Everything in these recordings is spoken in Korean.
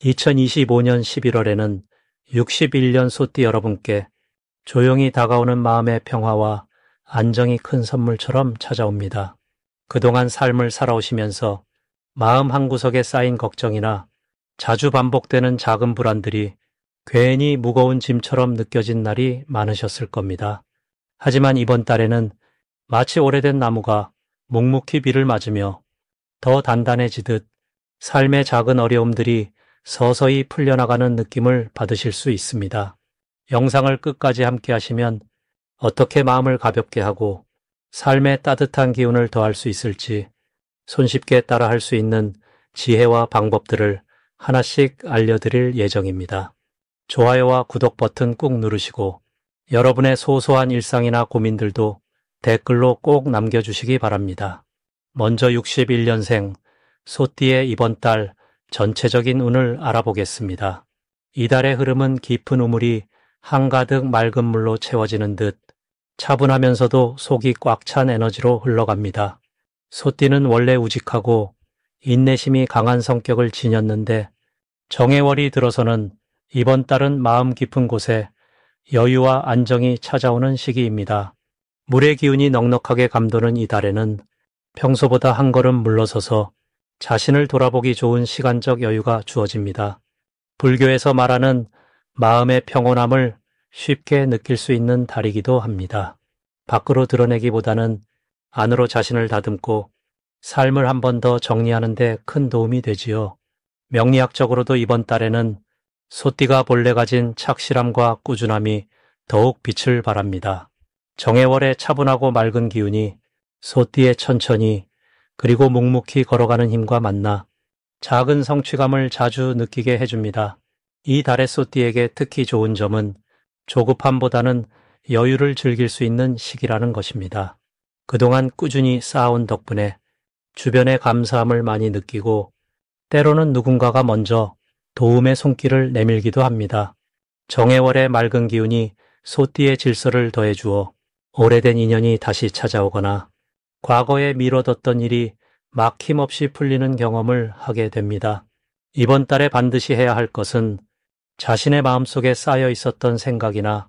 2025년 11월에는 61년 소띠 여러분께 조용히 다가오는 마음의 평화와 안정이 큰 선물처럼 찾아옵니다. 그동안 삶을 살아오시면서 마음 한구석에 쌓인 걱정이나 자주 반복되는 작은 불안들이 괜히 무거운 짐처럼 느껴진 날이 많으셨을 겁니다. 하지만 이번 달에는 마치 오래된 나무가 묵묵히 비를 맞으며 더 단단해지듯 삶의 작은 어려움들이 서서히 풀려나가는 느낌을 받으실 수 있습니다. 영상을 끝까지 함께 하시면 어떻게 마음을 가볍게 하고 삶의 따뜻한 기운을 더할 수 있을지 손쉽게 따라할 수 있는 지혜와 방법들을 하나씩 알려드릴 예정입니다. 좋아요와 구독 버튼 꾹 누르시고 여러분의 소소한 일상이나 고민들도 댓글로 꼭 남겨주시기 바랍니다. 먼저 61년생 소띠의 이번 달 전체적인 운을 알아보겠습니다. 이달의 흐름은 깊은 우물이 한가득 맑은 물로 채워지는 듯 차분하면서도 속이 꽉 찬 에너지로 흘러갑니다. 소띠는 원래 우직하고 인내심이 강한 성격을 지녔는데 정해월이 들어서는 이번 달은 마음 깊은 곳에 여유와 안정이 찾아오는 시기입니다. 물의 기운이 넉넉하게 감도는 이 달에는 평소보다 한 걸음 물러서서 자신을 돌아보기 좋은 시간적 여유가 주어집니다. 불교에서 말하는 마음의 평온함을 쉽게 느낄 수 있는 달이기도 합니다. 밖으로 드러내기보다는 안으로 자신을 다듬고 삶을 한 번 더 정리하는 데 큰 도움이 되지요. 명리학적으로도 이번 달에는 소띠가 본래 가진 착실함과 꾸준함이 더욱 빛을 발합니다. 정해월의 차분하고 맑은 기운이 소띠의 천천히 그리고 묵묵히 걸어가는 힘과 만나 작은 성취감을 자주 느끼게 해줍니다. 이 달의 소띠에게 특히 좋은 점은 조급함보다는 여유를 즐길 수 있는 시기라는 것입니다. 그동안 꾸준히 쌓아온 덕분에 주변의 감사함을 많이 느끼고 때로는 누군가가 먼저 도움의 손길을 내밀기도 합니다. 정해월의 맑은 기운이 소띠의 질서를 더해주어 오래된 인연이 다시 찾아오거나 과거에 미뤄뒀던 일이 막힘없이 풀리는 경험을 하게 됩니다. 이번 달에 반드시 해야 할 것은 자신의 마음속에 쌓여 있었던 생각이나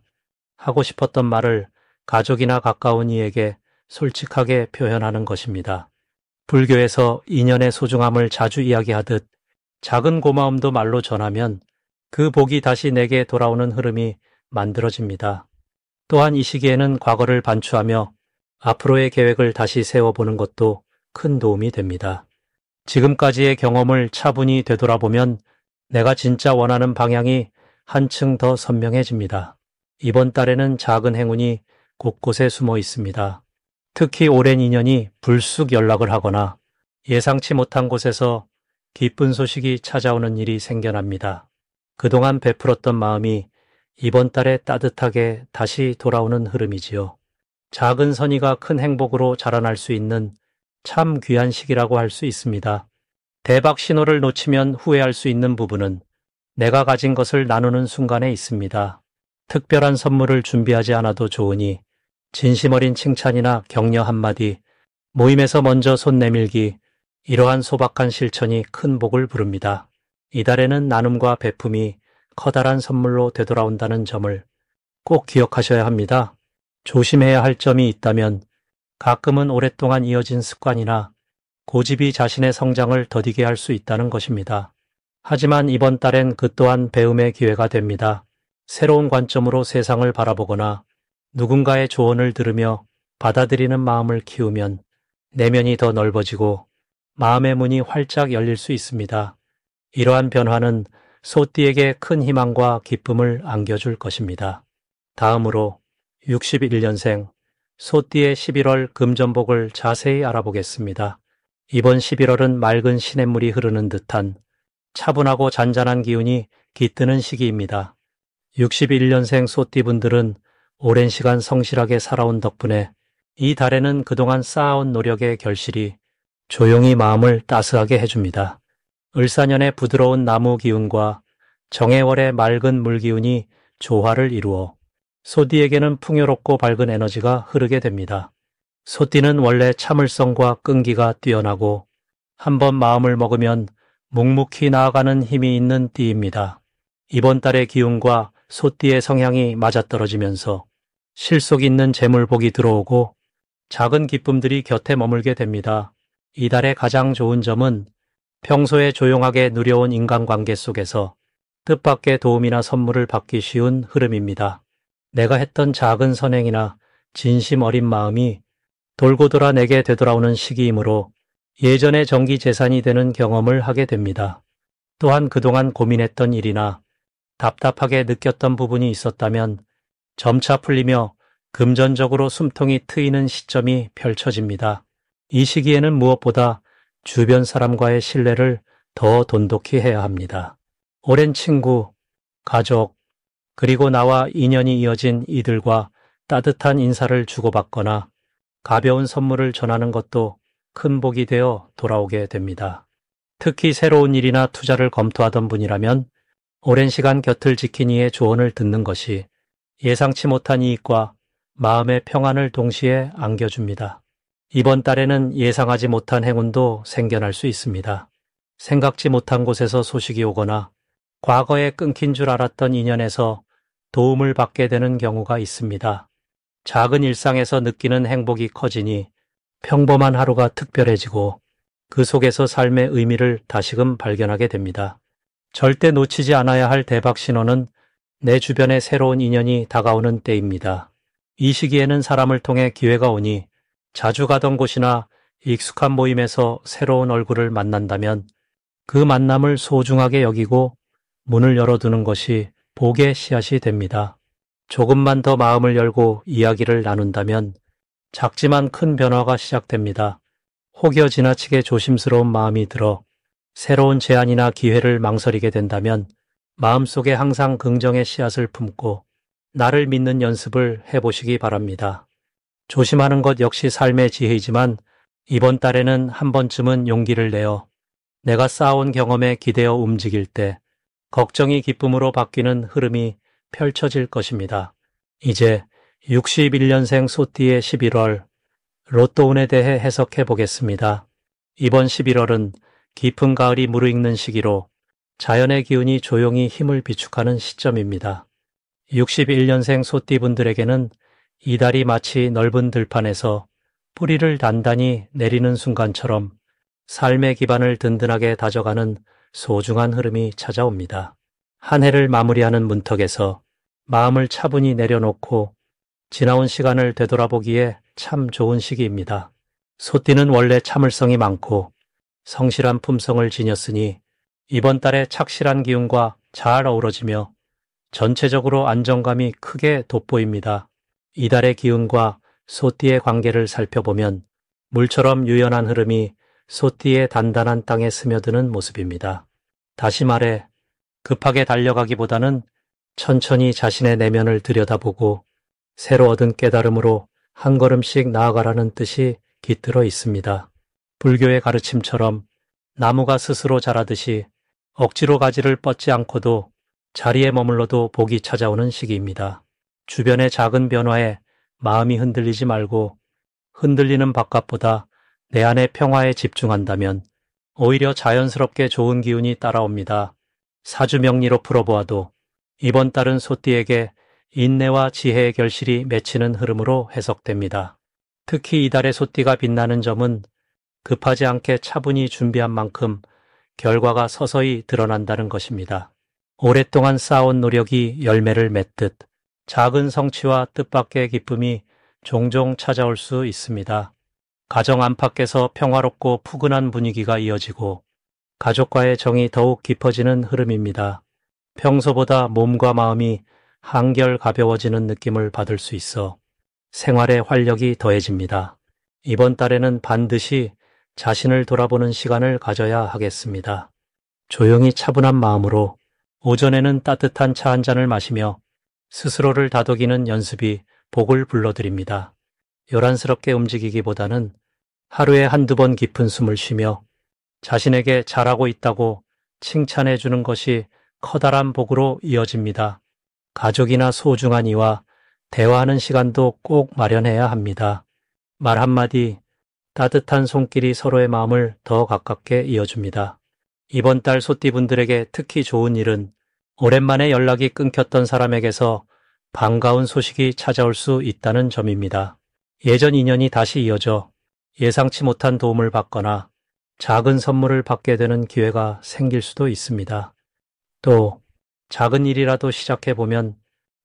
하고 싶었던 말을 가족이나 가까운 이에게 솔직하게 표현하는 것입니다. 불교에서 인연의 소중함을 자주 이야기하듯 작은 고마움도 말로 전하면 그 복이 다시 내게 돌아오는 흐름이 만들어집니다. 또한 이 시기에는 과거를 반추하며 앞으로의 계획을 다시 세워보는 것도 큰 도움이 됩니다. 지금까지의 경험을 차분히 되돌아보면 내가 진짜 원하는 방향이 한층 더 선명해집니다. 이번 달에는 작은 행운이 곳곳에 숨어 있습니다. 특히 오랜 인연이 불쑥 연락을 하거나 예상치 못한 곳에서 기쁜 소식이 찾아오는 일이 생겨납니다. 그동안 베풀었던 마음이 이번 달에 따뜻하게 다시 돌아오는 흐름이지요. 작은 선의가 큰 행복으로 자라날 수 있는 참 귀한 시기라고 할 수 있습니다. 대박 신호를 놓치면 후회할 수 있는 부분은 내가 가진 것을 나누는 순간에 있습니다. 특별한 선물을 준비하지 않아도 좋으니 진심 어린 칭찬이나 격려 한마디, 모임에서 먼저 손 내밀기, 이러한 소박한 실천이 큰 복을 부릅니다. 이달에는 나눔과 베품이 커다란 선물로 되돌아온다는 점을 꼭 기억하셔야 합니다. 조심해야 할 점이 있다면 가끔은 오랫동안 이어진 습관이나 고집이 자신의 성장을 더디게 할 수 있다는 것입니다. 하지만 이번 달엔 그 또한 배움의 기회가 됩니다. 새로운 관점으로 세상을 바라보거나 누군가의 조언을 들으며 받아들이는 마음을 키우면 내면이 더 넓어지고 마음의 문이 활짝 열릴 수 있습니다. 이러한 변화는 소띠에게 큰 희망과 기쁨을 안겨줄 것입니다. 다음으로 61년생 소띠의 11월 금전복을 자세히 알아보겠습니다. 이번 11월은 맑은 시냇물이 흐르는 듯한 차분하고 잔잔한 기운이 깃드는 시기입니다. 61년생 소띠분들은 오랜 시간 성실하게 살아온 덕분에 이 달에는 그동안 쌓아온 노력의 결실이 조용히 마음을 따스하게 해줍니다. 을사년의 부드러운 나무 기운과 정해월의 맑은 물 기운이 조화를 이루어 소띠에게는 풍요롭고 밝은 에너지가 흐르게 됩니다. 소띠는 원래 참을성과 끈기가 뛰어나고 한번 마음을 먹으면 묵묵히 나아가는 힘이 있는 띠입니다. 이번 달의 기운과 소띠의 성향이 맞아떨어지면서 실속 있는 재물복이 들어오고 작은 기쁨들이 곁에 머물게 됩니다. 이달의 가장 좋은 점은 평소에 조용하게 누려온 인간관계 속에서 뜻밖의 도움이나 선물을 받기 쉬운 흐름입니다. 내가 했던 작은 선행이나 진심 어린 마음이 돌고 돌아 내게 되돌아오는 시기이므로 예전의 정기 재산이 되는 경험을 하게 됩니다. 또한 그동안 고민했던 일이나 답답하게 느꼈던 부분이 있었다면 점차 풀리며 금전적으로 숨통이 트이는 시점이 펼쳐집니다. 이 시기에는 무엇보다 주변 사람과의 신뢰를 더 돈독히 해야 합니다. 오랜 친구, 가족, 그리고 나와 인연이 이어진 이들과 따뜻한 인사를 주고받거나 가벼운 선물을 전하는 것도 큰 복이 되어 돌아오게 됩니다. 특히 새로운 일이나 투자를 검토하던 분이라면 오랜 시간 곁을 지킨 이의 조언을 듣는 것이 예상치 못한 이익과 마음의 평안을 동시에 안겨줍니다. 이번 달에는 예상하지 못한 행운도 생겨날 수 있습니다. 생각지 못한 곳에서 소식이 오거나 과거에 끊긴 줄 알았던 인연에서 도움을 받게 되는 경우가 있습니다. 작은 일상에서 느끼는 행복이 커지니 평범한 하루가 특별해지고 그 속에서 삶의 의미를 다시금 발견하게 됩니다. 절대 놓치지 않아야 할 대박 신호는 내 주변에 새로운 인연이 다가오는 때입니다. 이 시기에는 사람을 통해 기회가 오니 자주 가던 곳이나 익숙한 모임에서 새로운 얼굴을 만난다면 그 만남을 소중하게 여기고 문을 열어두는 것이 복의 씨앗이 됩니다. 조금만 더 마음을 열고 이야기를 나눈다면 작지만 큰 변화가 시작됩니다. 혹여 지나치게 조심스러운 마음이 들어 새로운 제안이나 기회를 망설이게 된다면 마음속에 항상 긍정의 씨앗을 품고 나를 믿는 연습을 해보시기 바랍니다. 조심하는 것 역시 삶의 지혜이지만 이번 달에는 한 번쯤은 용기를 내어 내가 쌓아온 경험에 기대어 움직일 때 걱정이 기쁨으로 바뀌는 흐름이 펼쳐질 것입니다. 이제 61년생 소띠의 11월 로또운에 대해 해석해 보겠습니다. 이번 11월은 깊은 가을이 무르익는 시기로 자연의 기운이 조용히 힘을 비축하는 시점입니다. 61년생 소띠분들에게는 이달이 마치 넓은 들판에서 뿌리를 단단히 내리는 순간처럼 삶의 기반을 든든하게 다져가는 소중한 흐름이 찾아옵니다. 한 해를 마무리하는 문턱에서 마음을 차분히 내려놓고 지나온 시간을 되돌아보기에 참 좋은 시기입니다. 소띠는 원래 참을성이 많고 성실한 품성을 지녔으니 이번 달에 착실한 기운과 잘 어우러지며 전체적으로 안정감이 크게 돋보입니다. 이달의 기운과 소띠의 관계를 살펴보면 물처럼 유연한 흐름이 소띠의 단단한 땅에 스며드는 모습입니다. 다시 말해 급하게 달려가기보다는 천천히 자신의 내면을 들여다보고 새로 얻은 깨달음으로 한 걸음씩 나아가라는 뜻이 깃들어 있습니다. 불교의 가르침처럼 나무가 스스로 자라듯이 억지로 가지를 뻗지 않고도 자리에 머물러도 복이 찾아오는 시기입니다. 주변의 작은 변화에 마음이 흔들리지 말고 흔들리는 바깥보다 내 안의 평화에 집중한다면 오히려 자연스럽게 좋은 기운이 따라옵니다. 사주명리로 풀어보아도 이번 달은 소띠에게 인내와 지혜의 결실이 맺히는 흐름으로 해석됩니다. 특히 이달의 소띠가 빛나는 점은 급하지 않게 차분히 준비한 만큼 결과가 서서히 드러난다는 것입니다. 오랫동안 쌓아온 노력이 열매를 맺듯 작은 성취와 뜻밖의 기쁨이 종종 찾아올 수 있습니다. 가정 안팎에서 평화롭고 푸근한 분위기가 이어지고 가족과의 정이 더욱 깊어지는 흐름입니다. 평소보다 몸과 마음이 한결 가벼워지는 느낌을 받을 수 있어 생활에 활력이 더해집니다. 이번 달에는 반드시 자신을 돌아보는 시간을 가져야 하겠습니다. 조용히 차분한 마음으로 오전에는 따뜻한 차 한 잔을 마시며 스스로를 다독이는 연습이 복을 불러드립니다. 요란스럽게 움직이기보다는 하루에 한두 번 깊은 숨을 쉬며 자신에게 잘하고 있다고 칭찬해 주는 것이 커다란 복으로 이어집니다. 가족이나 소중한 이와 대화하는 시간도 꼭 마련해야 합니다. 말 한마디, 따뜻한 손길이 서로의 마음을 더 가깝게 이어줍니다. 이번 달 소띠분들에게 특히 좋은 일은 오랜만에 연락이 끊겼던 사람에게서 반가운 소식이 찾아올 수 있다는 점입니다. 예전 인연이 다시 이어져 예상치 못한 도움을 받거나 작은 선물을 받게 되는 기회가 생길 수도 있습니다. 또 작은 일이라도 시작해보면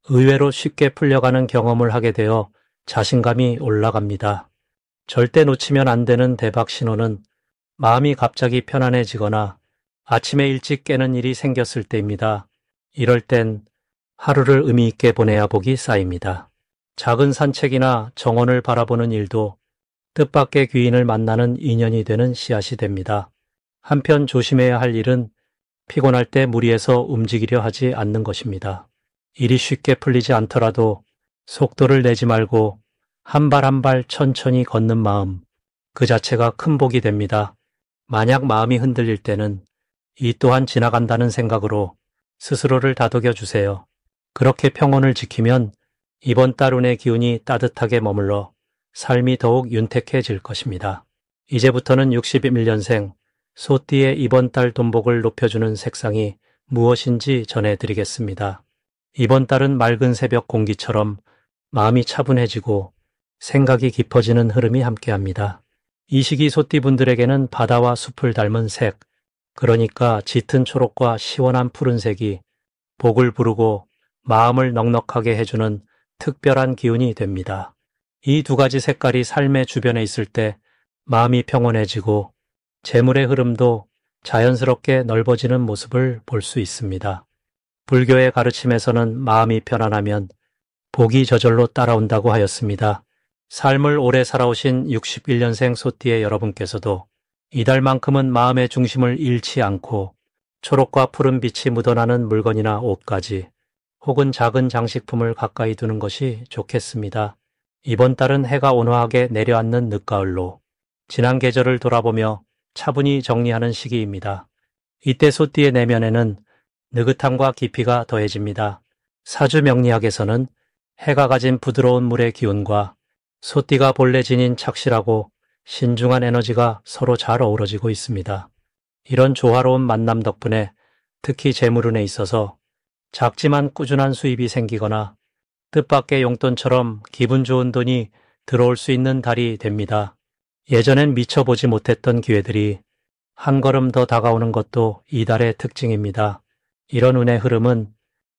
의외로 쉽게 풀려가는 경험을 하게 되어 자신감이 올라갑니다. 절대 놓치면 안 되는 대박 신호는 마음이 갑자기 편안해지거나 아침에 일찍 깨는 일이 생겼을 때입니다. 이럴 땐 하루를 의미 있게 보내야 복이 쌓입니다. 작은 산책이나 정원을 바라보는 일도 뜻밖의 귀인을 만나는 인연이 되는 씨앗이 됩니다. 한편 조심해야 할 일은 피곤할 때 무리해서 움직이려 하지 않는 것입니다. 일이 쉽게 풀리지 않더라도 속도를 내지 말고 한 발 한 발 천천히 걷는 마음, 그 자체가 큰 복이 됩니다. 만약 마음이 흔들릴 때는 이 또한 지나간다는 생각으로 스스로를 다독여 주세요. 그렇게 평온을 지키면 이번 달 운의 기운이 따뜻하게 머물러 삶이 더욱 윤택해질 것입니다. 이제부터는 61년생 소띠의 이번 달 돈복을 높여주는 색상이 무엇인지 전해드리겠습니다. 이번 달은 맑은 새벽 공기처럼 마음이 차분해지고 생각이 깊어지는 흐름이 함께합니다. 이 시기 소띠분들에게는 바다와 숲을 닮은 색, 그러니까 짙은 초록과 시원한 푸른색이 복을 부르고 마음을 넉넉하게 해주는 특별한 기운이 됩니다. 이 두 가지 색깔이 삶의 주변에 있을 때 마음이 평온해지고 재물의 흐름도 자연스럽게 넓어지는 모습을 볼 수 있습니다. 불교의 가르침에서는 마음이 편안하면 복이 저절로 따라온다고 하였습니다. 삶을 오래 살아오신 61년생 소띠의 여러분께서도 이달만큼은 마음의 중심을 잃지 않고 초록과 푸른 빛이 묻어나는 물건이나 옷가지 혹은 작은 장식품을 가까이 두는 것이 좋겠습니다. 이번 달은 해가 온화하게 내려앉는 늦가을로 지난 계절을 돌아보며 차분히 정리하는 시기입니다. 이때 소띠의 내면에는 느긋함과 깊이가 더해집니다. 사주 명리학에서는 해가 가진 부드러운 물의 기운과 소띠가 본래 지닌 착실하고 신중한 에너지가 서로 잘 어우러지고 있습니다. 이런 조화로운 만남 덕분에 특히 재물운에 있어서 작지만 꾸준한 수입이 생기거나 뜻밖의 용돈처럼 기분 좋은 돈이 들어올 수 있는 달이 됩니다. 예전엔 미처 보지 못했던 기회들이 한 걸음 더 다가오는 것도 이 달의 특징입니다. 이런 운의 흐름은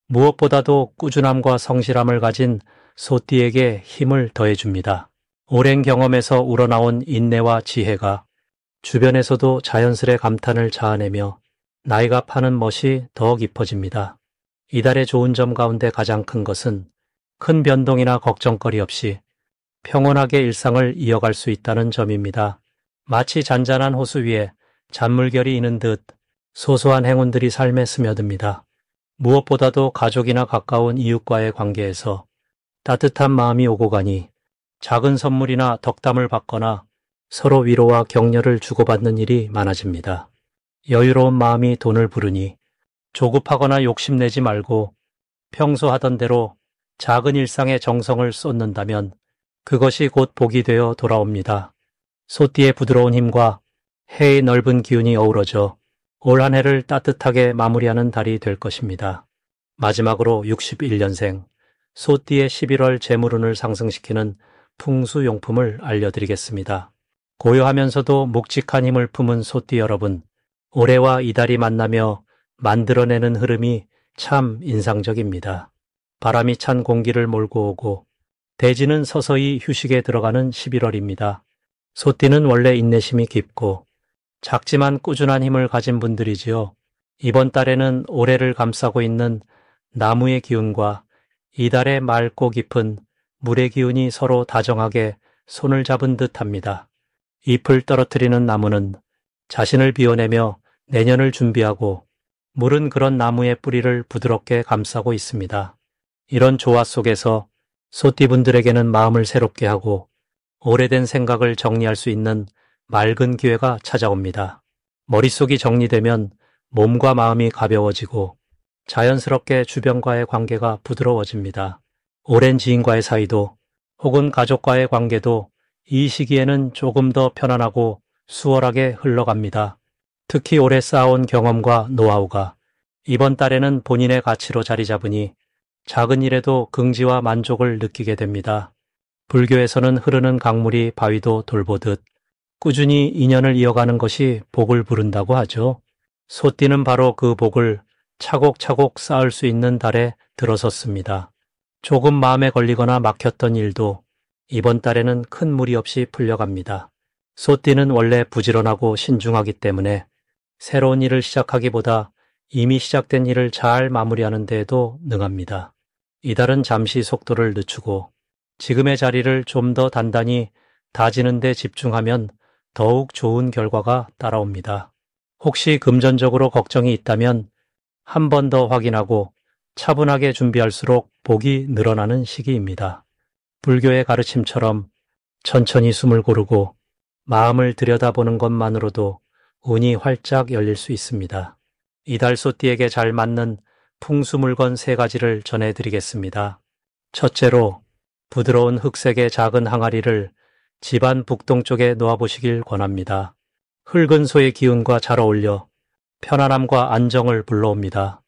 무엇보다도 꾸준함과 성실함을 가진 소띠에게 힘을 더해줍니다. 오랜 경험에서 우러나온 인내와 지혜가 주변에서도 자연스레 감탄을 자아내며 나이가 파는 멋이 더 깊어집니다. 이달의 좋은 점 가운데 가장 큰 것은 큰 변동이나 걱정거리 없이 평온하게 일상을 이어갈 수 있다는 점입니다. 마치 잔잔한 호수 위에 잔물결이 이는 듯 소소한 행운들이 삶에 스며듭니다. 무엇보다도 가족이나 가까운 이웃과의 관계에서 따뜻한 마음이 오고 가니 작은 선물이나 덕담을 받거나 서로 위로와 격려를 주고받는 일이 많아집니다. 여유로운 마음이 돈을 부르니 조급하거나 욕심내지 말고 평소 하던 대로 작은 일상에 정성을 쏟는다면 그것이 곧 복이 되어 돌아옵니다. 소띠의 부드러운 힘과 해의 넓은 기운이 어우러져 올 한 해를 따뜻하게 마무리하는 달이 될 것입니다. 마지막으로 61년생 소띠의 11월 재물운을 상승시키는 풍수용품을 알려드리겠습니다. 고요하면서도 묵직한 힘을 품은 소띠 여러분, 올해와 이달이 만나며 만들어내는 흐름이 참 인상적입니다. 바람이 찬 공기를 몰고 오고 대지는 서서히 휴식에 들어가는 11월입니다. 소띠는 원래 인내심이 깊고 작지만 꾸준한 힘을 가진 분들이지요. 이번 달에는 올해를 감싸고 있는 나무의 기운과 이달의 맑고 깊은 물의 기운이 서로 다정하게 손을 잡은 듯합니다. 잎을 떨어뜨리는 나무는 자신을 비워내며 내년을 준비하고 물은 그런 나무의 뿌리를 부드럽게 감싸고 있습니다. 이런 조화 속에서 소띠분들에게는 마음을 새롭게 하고 오래된 생각을 정리할 수 있는 맑은 기회가 찾아옵니다. 머릿속이 정리되면 몸과 마음이 가벼워지고 자연스럽게 주변과의 관계가 부드러워집니다. 오랜 지인과의 사이도 혹은 가족과의 관계도 이 시기에는 조금 더 편안하고 수월하게 흘러갑니다. 특히 오래 쌓아온 경험과 노하우가 이번 달에는 본인의 가치로 자리 잡으니 작은 일에도 긍지와 만족을 느끼게 됩니다. 불교에서는 흐르는 강물이 바위도 돌보듯 꾸준히 인연을 이어가는 것이 복을 부른다고 하죠. 소띠는 바로 그 복을 차곡차곡 쌓을 수 있는 달에 들어섰습니다. 조금 마음에 걸리거나 막혔던 일도 이번 달에는 큰 무리 없이 풀려갑니다. 소띠는 원래 부지런하고 신중하기 때문에 새로운 일을 시작하기보다 이미 시작된 일을 잘 마무리하는 데에도 능합니다. 이달은 잠시 속도를 늦추고 지금의 자리를 좀 더 단단히 다지는 데 집중하면 더욱 좋은 결과가 따라옵니다. 혹시 금전적으로 걱정이 있다면 한 번 더 확인하고 차분하게 준비할수록 복이 늘어나는 시기입니다. 불교의 가르침처럼 천천히 숨을 고르고 마음을 들여다보는 것만으로도 운이 활짝 열릴 수 있습니다. 이달 소띠에게 잘 맞는 풍수 물건 3가지를 전해드리겠습니다. 첫째로 부드러운 흑색의 작은 항아리를 집안 북동쪽에 놓아보시길 권합니다. 흙은 소의 기운과 잘 어울려 편안함과 안정을 불러옵니다.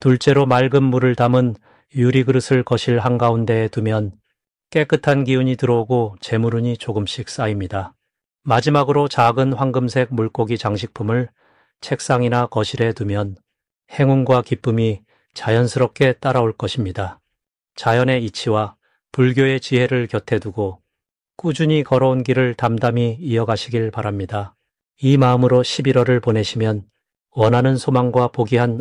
둘째로 맑은 물을 담은 유리 그릇을 거실 한가운데에 두면 깨끗한 기운이 들어오고 재물운이 조금씩 쌓입니다. 마지막으로 작은 황금색 물고기 장식품을 책상이나 거실에 두면 행운과 기쁨이 자연스럽게 따라올 것입니다. 자연의 이치와 불교의 지혜를 곁에 두고 꾸준히 걸어온 길을 담담히 이어가시길 바랍니다. 이 마음으로 11월을 보내시면 원하는 소망과 복이 한